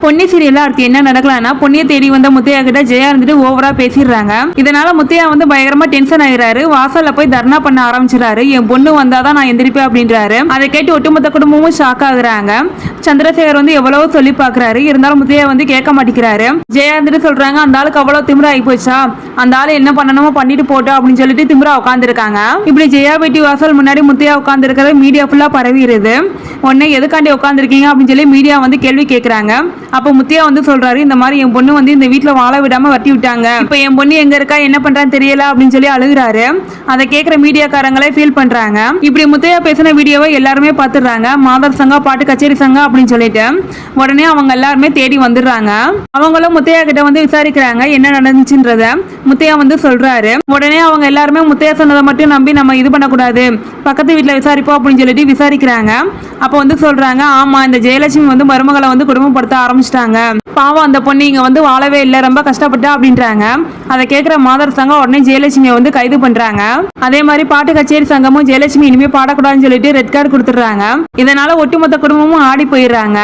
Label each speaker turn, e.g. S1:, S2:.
S1: பொன்னி சீரியல்ல அடுத்து என்ன நடக்கலாம்னா பொன்னியை தேடி வந்த முத்தையா கிட்ட ஜெயா இருந்துட்டு ஓவரா பேசிடுறாங்க. இதனால முத்தையா வந்து பயங்கரமா டென்ஷன் ஆகிறாரு. வாசல்ல போய் தர்ணா பண்ண ஆரம்பிச்சிடாரு. என் பொண்ணு வந்தாதான் நான் எந்திரிப்பேன் அப்படின்றாரு. அதை கேட்டு ஒட்டுமொத்த குடும்பமும் ஷாக் ஆகுறாங்க. சந்திரசேகர் வந்து எவ்வளவோ சொல்லி பாக்குறாரு. இருந்தாலும் முத்தையா வந்து கேட்க மாட்டேங்கிறாரு. ஜெயா இருந்துட்டு சொல்றாங்க, அந்த ஆளுக்கு அவ்வளவு திமிரா ஆகி போச்சா, அந்த ஆளு என்ன பண்ணணுமோ பண்ணிட்டு போட்டோம் அப்படின்னு சொல்லிட்டு திமிரா உட்காந்துருக்காங்க. இப்படி ஜெயா வீட்டு வாசல் முன்னாடி முத்தையா உட்கார்ந்து இருக்கிறது மீடியா ஃபுல்லா பரவிடுது. உடனே எதுக்காண்டி உட்காந்துருக்கீங்க அப்படின்னு சொல்லி மீடியா வந்து கேள்வி கேட்கறாங்க. அப்போ முத்தையா வந்து சொல்றாரு, இந்த மாதிரி என் பொண்ணு வந்து இந்த வீட்டுல வாழ விடாம வட்டி விட்டாங்க. இப்ப என் பொண்ணு எங்க இருக்கா, என்ன பண்றான்னு தெரியல அப்படின்னு சொல்லி அழுகுறாரு. அதை கேட்கிற மீடியாக்காரங்களே ஃபீல் பண்றாங்க. இப்படி முத்தையா பேசின வீடியோவை எல்லாருமே பாத்துறாங்க. மாதர் சங்கம், பாட்டு கச்சேரி சங்கம் அப்படின்னு சொல்லிட்டு உடனே அவங்க எல்லாருமே தேடி வந்துடுறாங்க. அவங்களும் முத்தையா கிட்ட வந்து விசாரிக்கிறாங்க என்ன நடந்துச்சுன்றத. முத்தையா வந்து சொல்றாரு. உடனே அவங்க எல்லாருமே முத்தையா சொன்னதை மட்டும் நம்பி நம்ம இது பண்ணக்கூடாது, பக்கத்து வீட்டுல விசாரிப்போம் அப்படின்னு சொல்லிட்டு விசாரிக்கிறாங்க. அப்ப வந்து சொல்றாங்க, ஆமா இந்த ஜெயலட்சுமி வந்து மருமகளை வந்து குடும்பப்படுத்த ஆரம்பிச்சிட்டாங்க. பாவம் அந்த பொண்ணு இங்க வந்து வாழவே இல்லை, ரொம்ப கஷ்டப்பட்டா அப்படின்றாங்க. அதை கேட்கிற மாதர் சங்கம் உடனே ஜெயலட்சுமியை வந்து கைது பண்றாங்க. அதே மாதிரி பாட்டு கச்சேரி சங்கமும் ஜெயலட்சுமி இனிமே பாடக்கூடாதுன்னு சொல்லிட்டு ரெட் கார்டு கொடுத்துடுறாங்க. இதனால ஒட்டுமொத்த குடும்பமும் ஆடி போயிடுறாங்க.